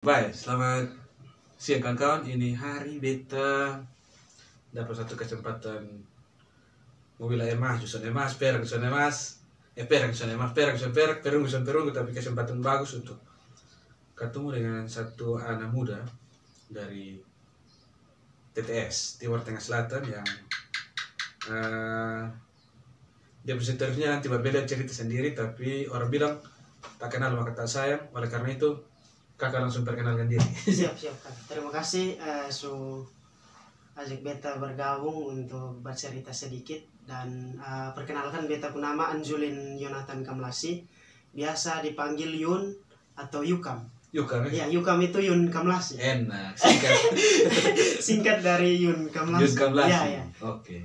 Baik, selamat siang kawan-kawan. Ini hari beta dapat satu kesempatan mobil emas, jurusan emas, perak jurusan emas, perak jurusan emas, perak jurusan perak, perunggu jurusan perunggu, tapi kesempatan bagus untuk ketemu dengan satu anak muda dari TTS Timur Tengah Selatan yang dia presenternya nanti berbeda cerita sendiri, tapi orang bilang tak kenal maka tak sayang. Oleh karena itu kakak langsung perkenalkan diri. Siap Kak. Terima kasih su ajak beta bergabung untuk bercerita sedikit dan perkenalkan beta nama Anjulin Yonatan Kamlasi, biasa dipanggil Yun atau Yukam. Yukam ya? Ya, Yukam itu Yun Kamlasi. Enak, singkat. Singkat dari Yun Kamlasi. Yun Kamlasi. Ya. Oke.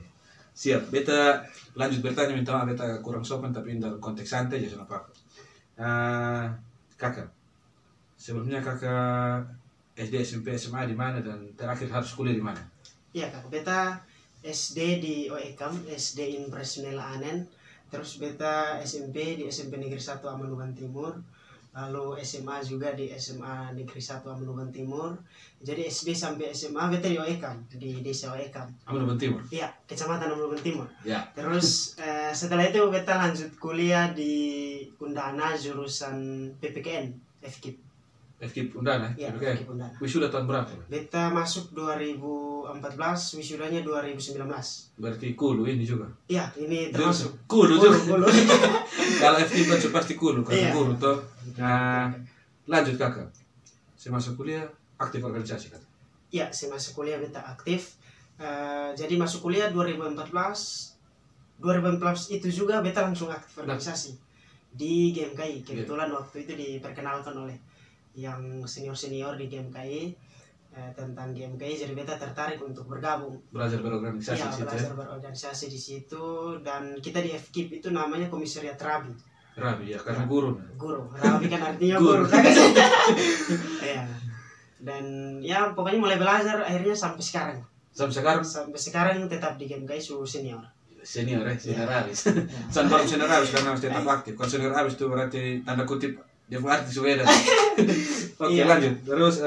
Siap, beta lanjut bertanya, minta maaf beta kurang sopan tapi dalam konteks santai aja sama Pak. Kakak, sebelumnya kakak SD, SMP, SMA di mana dan terakhir harus kuliah di mana? Iya Kak, beta SD di OEKAM, SD Impressionel Anen, terus beta SMP di SMP Negeri 1 Amanukan Timur, lalu SMA juga di SMA Negeri 1 Amanukan Timur. Jadi SD sampai SMA beta di OEKAM, di desa OEKAM. Amanukan Timur? Iya, Kecamatan Amanukan Timur. Ya. Terus setelah itu beta lanjut kuliah di Undana jurusan PPKN, FKIP. FKIP Undana? Iya, PPKN. FKIP Undana. Wisuda tahun berapa? Beta masuk 2014, wisudanya 2019. Berarti kulu ini juga? Iya, ini termasuk kulu juga. Kulu. Kalau FKIP kan pasti kulu, karena Iya. kulu toh. Nah, lanjut kakak. Saya masuk kuliah, aktif organisasi kakak? Iya, saya masuk kuliah beta aktif. Jadi masuk kuliah 2014 itu juga beta langsung aktif organisasi di GMKI. Kebetulan waktu itu diperkenalkan oleh yang senior-senior di GMKI tentang GMKI, jadi beta tertarik untuk bergabung. Belajar berorganisasi Iya, di situ. belajar berorganisasi di situ, dan kita di FKIP itu namanya Komisariat Rabi. Rabi ya, karena Ya. guru. Rabi kan artinya Guru. guru. Ya. Dan ya pokoknya mulai belajar akhirnya sampai sekarang. Sampai sekarang tetap di GMKI senior. Senior habis. Baru senior habis karena harus tetap aktif. Kalau senior habis itu berarti tanda kutip dia berarti sudah. Oke, Iya. lanjut. Terus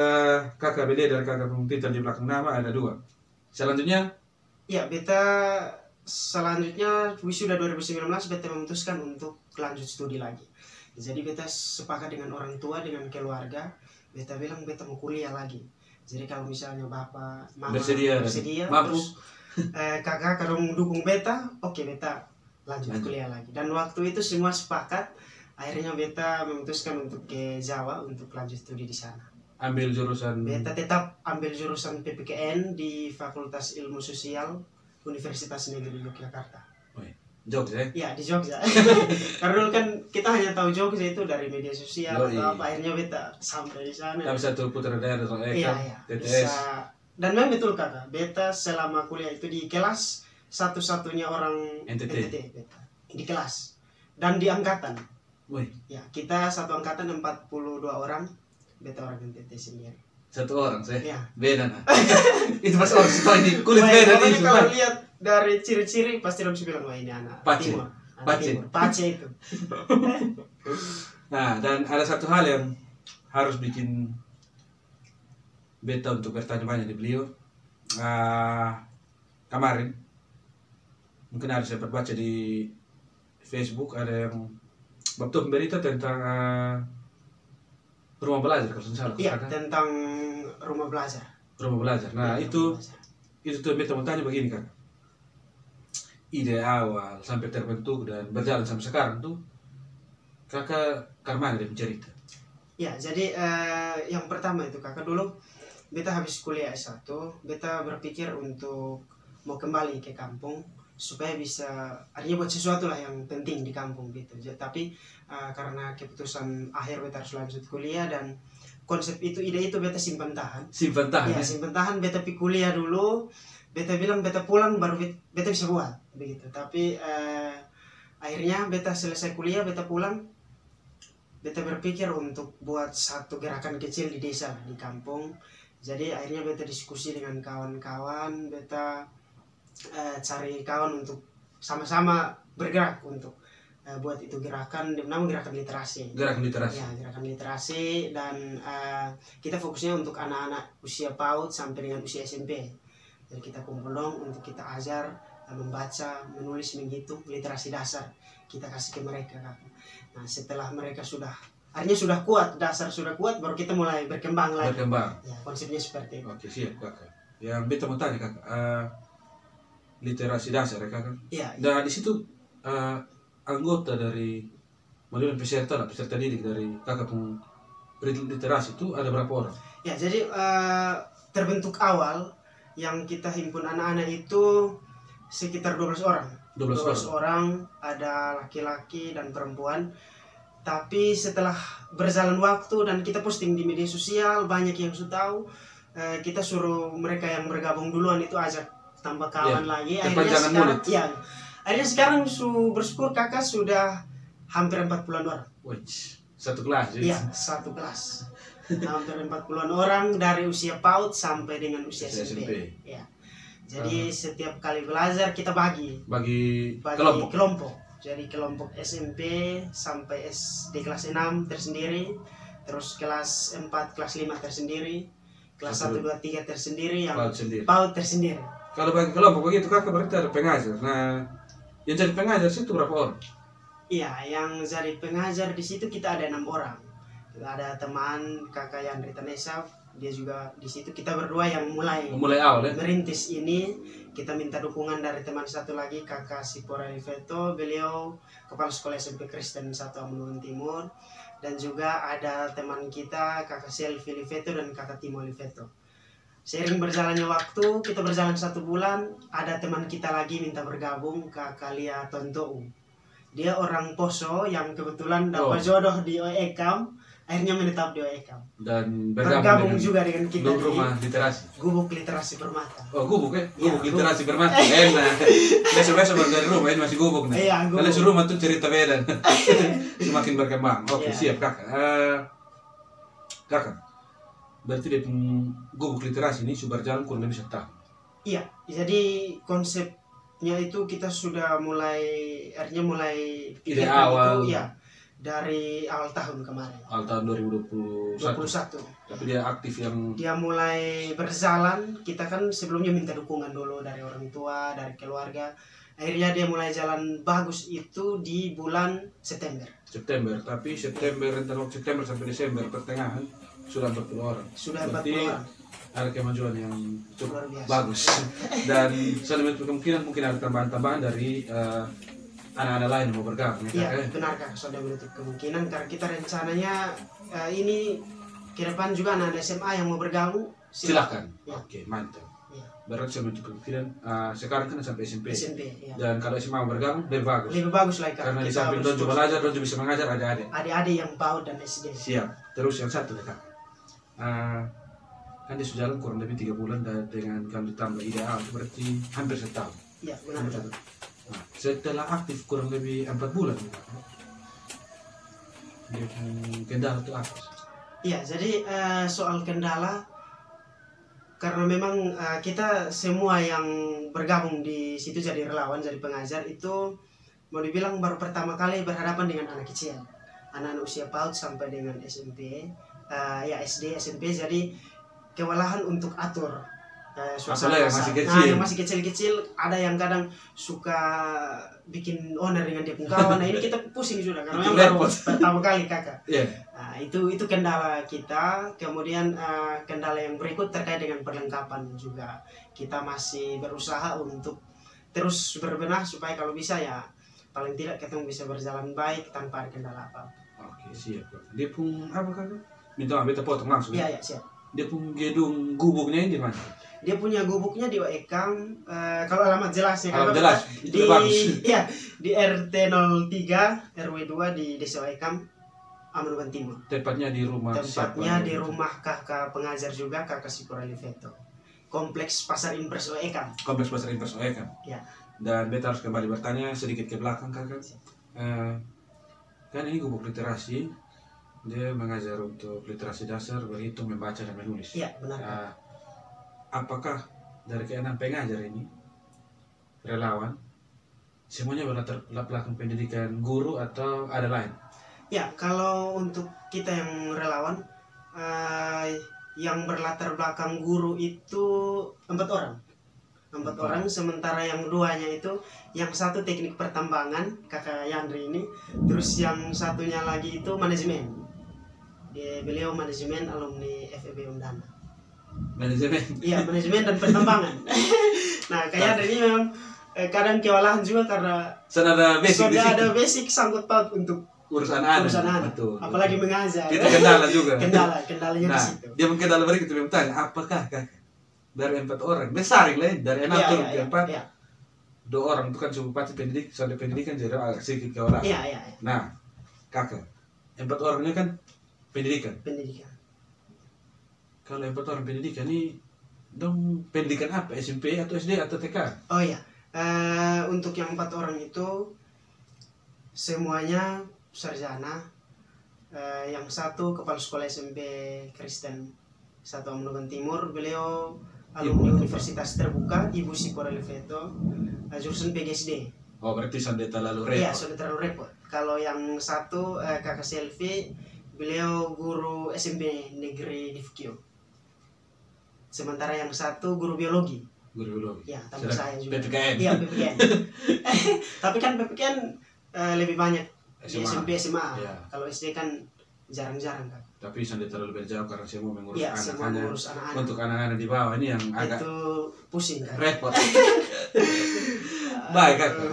kakak beda dari kakak pemutitan di belakang nama ada dua. Selanjutnya? Ya, beta selanjutnya wisuda 2019 beta memutuskan untuk lanjut studi lagi. Jadi beta sepakat dengan orang tua, dengan keluarga, beta bilang beta mau kuliah lagi. Jadi kalau misalnya bapak, mama bersedia mampu, terus kakak kalau dukung beta, oke beta lanjut kuliah lagi. Dan waktu itu semua sepakat, akhirnya beta memutuskan untuk ke Jawa untuk lanjut studi di sana. Ambil jurusan? Beta tetap ambil jurusan PPKN di Fakultas Ilmu Sosial Universitas Negeri Yogyakarta. Jogja ya? Iya, di Jogja. Karena dulu kan kita hanya tahu Jogja itu dari media sosial atau apa, akhirnya beta sampai di sana. Tapi satu putra daerah atau iya, TTS. Bisa. Dan memang betul kakak, beta selama kuliah itu di kelas satu-satunya orang NTT beta. Di kelas. Dan di angkatan. Ya, kita satu angkatan 42 orang, beta orang NTT sendiri. Satu orang saya? Iya. Beda nah. Itu pas orang suka ini kulit beda nih. Kalau lihat dari ciri-ciri pasti orang bilang wah ini anak Pace. Timur. Pace itu. Nah, dan ada satu hal yang harus bikin beta untuk bertanya banyak di beliau. Kemarin mungkin ada saya baca di Facebook ada yang waktu berita tentang rumah belajar kalau salah. Iya, tentang rumah belajar. Rumah belajar. Nah, itu tuh beta mau tanya begini kan. Ide awal sampai terbentuk dan berjalan sampai sekarang tuh kakak karena dia mencerita. Ya, jadi yang pertama itu kakak dulu beta habis kuliah S1, beta berpikir untuk mau kembali ke kampung supaya bisa artinya buat sesuatu lah yang penting di kampung gitu. Tapi karena keputusan akhir beta harus lanjut kuliah dan konsep itu, ide itu beta simpan tahan. Ya, simpan tahan, beta pi kuliah dulu. Beta bilang beta pulang baru beta bisa buat begitu. Tapi akhirnya beta selesai kuliah, beta pulang, beta berpikir untuk buat satu gerakan kecil di desa, di kampung. Jadi akhirnya beta diskusi dengan kawan-kawan, beta cari kawan untuk sama-sama bergerak untuk buat itu gerakan, nama gerakan literasi. Gerakan literasi. Ya, gerakan literasi, dan kita fokusnya untuk anak-anak usia PAUD sampai dengan usia SMP. Jadi kita kumpul dong untuk kita ajar membaca, menulis, menghitung, literasi dasar. Kita kasih ke mereka, Kak. Nah, setelah mereka akhirnya sudah kuat, dasar sudah kuat, baru kita mulai berkembang lagi. Berkembang. Ya, konsepnya seperti itu. Oke, siap Kakak. Yang beta mau tanya Kakak, literasi dasar ya Kakak. Iya. Dan di situ anggota dari model peserta didik dari Kakak pun literasi itu ada berapa orang? Ya, jadi terbentuk awal yang kita himpun anak-anak itu sekitar 12 orang. 12 orang, ada laki-laki dan perempuan. Tapi setelah berjalan waktu dan kita posting di media sosial, banyak yang sudah tahu, kita suruh mereka yang bergabung duluan itu ajak tambah kawan lagi. Akhirnya sekarang bersyukur Kakak sudah hampir 40-an orang. Wih, satu kelas. Iya, satu kelas. Hampir 40-an orang dari usia PAUD sampai dengan usia SMP. Ya. Jadi setiap kali belajar kita bagi kelompok. Jadi kelompok SMP sampai SD kelas 6 tersendiri, terus kelas 4, kelas 5 tersendiri, kelas 1, 2, 3 tersendiri, yang PAUD tersendiri. Kalau bagi kelompok begitu Kakak berarti ada pengajar. Nah, yang jadi pengajar situ berapa orang? Iya, yang jadi pengajar di situ kita ada 6 orang. Ada teman Kakak Yandri Tanesa, dia juga di situ. Kita berdua yang mulai awal ya? Merintis ini. Kita minta dukungan dari teman satu lagi, Kakak Sipora Oliveto, beliau kepala sekolah SMP Kristen 1 Amunun Timur. Dan juga ada teman kita Kakak Selvi Oliveto dan Kakak Timo Oliveto. Seiring berjalannya waktu, kita berjalan 1 bulan, ada teman kita lagi minta bergabung, Kakak Lia Tontou. Dia orang Poso yang kebetulan dapat jodoh di OEKAM, akhirnya menetap di OEKAM. Dan bergabung juga dengan kita di rumah literasi. Gubuk Literasi Permata. Oh, gubuk ya? Gubuk literasi Permata. Enak. Besok dari rumah ini masih gubuk nih. Iya, gubuk. Kalau serumah tuh cerita beda. Semakin berkembang. Oke, siap Kakak. Kakak, berarti dia gubuk literasi ini sudah berjalan kurang lebih 1 tahun. Iya, jadi konsepnya itu kita sudah mulai pikirkan itu ya dari awal tahun kemarin. Awal tahun 2021. Tapi dia aktif dia mulai berjalan. Kita kan sebelumnya minta dukungan dulu dari orang tua, dari keluarga. Akhirnya dia mulai jalan bagus itu di bulan September. Tapi September sampai Desember pertengahan sudah 40 orang. Sudah 40 orang. Ada kemajuan yang cukup bagus. Dan selain kemungkinan mungkin ada tambahan-tambahan dari anak-anak lain mau bergabung. Iya, benar Kak. Sudah menutup kemungkinan karena kita rencananya ini ke depan juga anak SMA yang mau bergabung. Silakan. Ya. Oke, mantap. Ya. Berarti saya menutup kemungkinan sekarang kan sampai SMP. Ya. Dan kalau SMA mau bergabung lebih bagus. Lebih bagus lah Kak. Karena di samping Don juga belajar, Don juga bisa mengajar adik-adik. Adik-adik yang PAUD dan SD. Siap. Terus yang satu Kak. Kan dia sudah jalan kurang lebih 3 bulan dengan kalau ditambah ideal itu berarti hampir 1 tahun. Iya, benar. Nah, setelah aktif kurang lebih 4 bulan, dia kendala itu apa? Iya, jadi soal kendala, karena memang kita semua yang bergabung di situ jadi relawan, jadi pengajar itu mau dibilang baru pertama kali berhadapan dengan anak kecil, anak-anak usia PAUD sampai dengan SMP, SD, SMP, jadi kewalahan untuk atur suasana yang masih kecil-kecil. Ada yang kadang suka bikin owner dengan dia pun kawan. Nah, ini kita pusing sudah karena memang baru pertama kali Kakak. Nah, itu kendala kita. Kemudian kendala yang berikut terkait dengan perlengkapan juga. Kita masih berusaha untuk terus berbenah supaya kalau bisa ya paling tidak kita bisa berjalan baik tanpa ada kendala apa-apa. Oke, siap. Dia pun apa Kakak? Minta potong langsung. Iya, siap. Dia pun gedung gubuknya di mana? Dia punya gubuknya di OEKAM, kalau alamat jelasnya kan jelas, di RT 03 RW 2 di Desa OEKAM Amunun Timur. Tepatnya di rumah kakak pengajar juga, Kakak Sipora Oliveto. Kompleks Pasar Impres OEKAM. Ya. Dan beta harus kembali bertanya sedikit ke belakang Kakak. Kan ini gubuk literasi, dia mengajar untuk literasi dasar, berhitung, membaca dan menulis. Iya, benar. Apakah dari ke-6 pengajar ini relawan semuanya berlatar belakang pendidikan guru atau ada lain? Ya, kalau untuk kita yang relawan, yang berlatar belakang guru itu 4 orang. 4 orang, sementara yang 2-nya itu, yang satu teknik pertambangan, kakak Yandri ini, terus yang satunya lagi itu manajemen. Beliau manajemen alumni FEB Undana. Manajemen? Iya, manajemen dan pertambangan. Nah, kak Yandri ini memang kadang kewalahan juga karena Sudah ada basic sangkut paut untuk urusan anak. Betul. Apalagi mengajar. Itu kendala juga. Kendalanya Nah, di situ. dia kendala berikut itu bertanya, apakah kakak dari 4 orang besar lah dari 6 turun ke 4, 2 orang itu kan bupati pendidik, soal pendidikan jadi agak sedikit kewalahan. Iya. Nah, kakak 4 orang ini kan pendidikan. Kalau 4 orang pendidikan ini dong pendidikan apa? SMP atau SD atau TK? Oh iya, untuk yang 4 orang itu semuanya sarjana. Yang satu kepala sekolah SMP Kristen 1 Amungan Timur, beliau alumni Universitas Terbuka Ibu Sikora Leveto, jurusan PGSD. Oh, berarti sudah terlalu repot. Iya, sudah terlalu repot. Kalau yang satu kakak Selvi, beliau guru SMP Negeri di Fukio. Sementara yang satu guru biologi. Ya, tambah saya juga. PPKN. Iya, PPKN. Tapi kan PPKN lebih banyak di SMP SMA. Ya. Kalau SD kan jarang-jarang kan. Tapi sudah terlalu berjauh karena saya mau mengurus Ya, anak-anak. anak-anak. Untuk anak-anak di bawah ini yang agak itu pusing kan. repot. Baik kakak.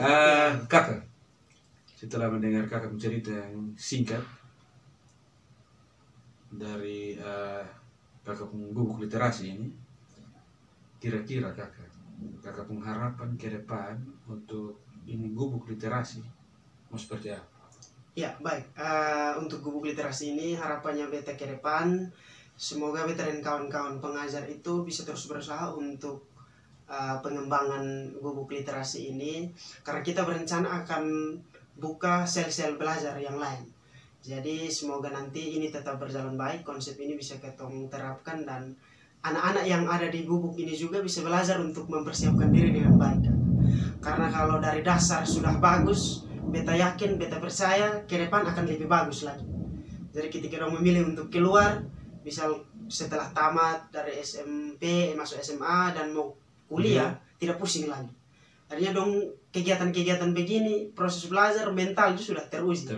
Kakak, setelah mendengar kakak cerita yang singkat dari kakak gubuk literasi ini, kira-kira kakak pengharapan ke depan untuk ini gubuk literasi mau seperti apa? Ya, baik. Untuk gubuk literasi ini harapannya beta ke depan, semoga beta dan kawan-kawan pengajar itu bisa terus berusaha untuk pengembangan gubuk literasi ini, karena kita berencana akan buka sel-sel belajar yang lain. Jadi semoga nanti ini tetap berjalan baik, konsep ini bisa ketong terapkan, dan anak-anak yang ada di gubuk ini juga bisa belajar untuk mempersiapkan diri dengan baik. Karena kalau dari dasar sudah bagus, beta yakin, beta percaya ke depan akan lebih bagus lagi. Jadi ketika orang memilih untuk keluar, misal setelah tamat dari SMP masuk SMA dan mau kuliah, tidak pusing lagi. Artinya dong kegiatan-kegiatan begini, proses belajar mental itu sudah teruji.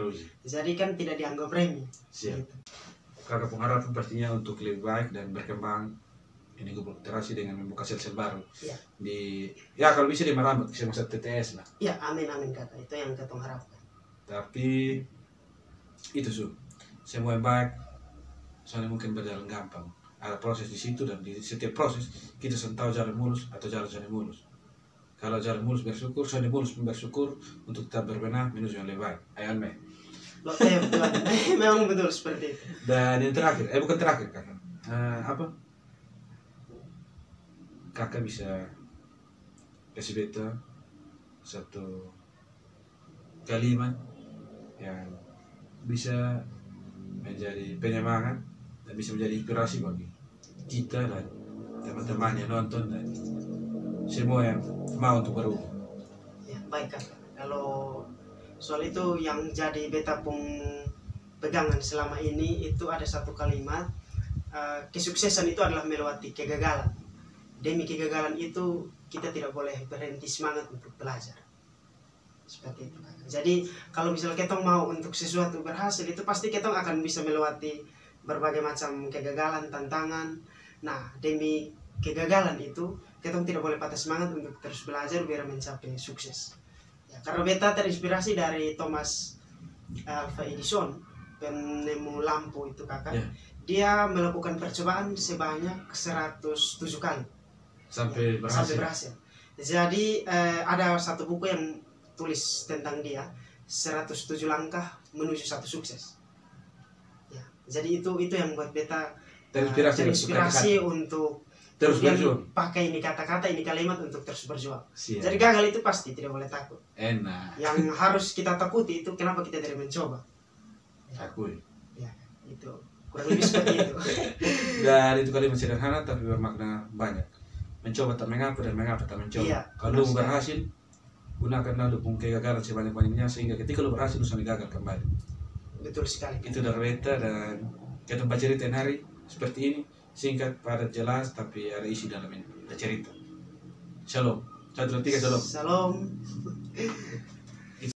Jadi kan tidak dianggap remeh. Siap. Gitu. Kakak pengharapan pastinya untuk lebih baik dan berkembang ini gubuk literasi dengan membuka sel-sel baru. Ya. Ya kalau bisa di Marambut, bisa masuk TTS lah. Ya, amin kakak, itu yang ketong harapkan. Tapi itu semua yang baik, soalnya mungkin berjalan gampang. Ada proses di situ, dan di setiap proses kita tahu jalan mulus atau jalan mulus. Kalau jalan mulus bersyukur, soalnya mulus bersyukur untuk tetap berbenah menuju yang lebih baik. Ayo me. Memang betul seperti itu. Dan yang terakhir, bukan terakhir kakak. Kakak bisa kasih beta satu kalimat yang bisa menjadi penyemangat dan bisa menjadi inspirasi bagi kita dan teman-teman yang nonton dan semua yang mau untuk berubah. Ya, baik kakak. Kalau soal itu yang jadi beta pun pegangan selama ini itu ada satu kalimat, kesuksesan itu adalah melewati kegagalan. Demi kegagalan itu kita tidak boleh berhenti semangat untuk belajar. Seperti itu kakak. Jadi kalau misalnya ketong mau untuk sesuatu berhasil, itu pasti ketong akan bisa melewati berbagai macam kegagalan, tantangan. Nah, demi kegagalan itu ketong tidak boleh patah semangat untuk terus belajar biar mencapai sukses. Ya, karena beta terinspirasi dari Thomas Alva Edison, penemu lampu itu kakak. Yeah. Dia melakukan percobaan sebanyak 107 kali sampai berhasil. Jadi ada satu buku yang tulis tentang dia, 107 langkah menuju satu sukses. Ya, jadi itu yang buat beta terinspirasi untuk terus berjuang. Pakai ini kata-kata, ini kalimat untuk terus berjuang. Siap. Jadi gagal itu pasti tidak boleh takut. Enak. Yang harus kita takuti itu kenapa kita tidak mencoba. Takut. Ya, itu kurang lebih seperti itu. Dan itu kalimat sederhana tapi bermakna banyak. Mencoba tak mengapa dan mengapa tak mencoba. Iya, kalau berhasil, gunakanlah dukung kegagalan sebanyak-banyaknya sehingga ketika lu berhasil lu sampai gagal kembali. Betul sekali. Itu dari beta, dan kita tempat cerita hari seperti ini, singkat, padat, jelas, tapi ada isi dalam ini, ada cerita. Shalom. 1, 2, 3, shalom. Salam.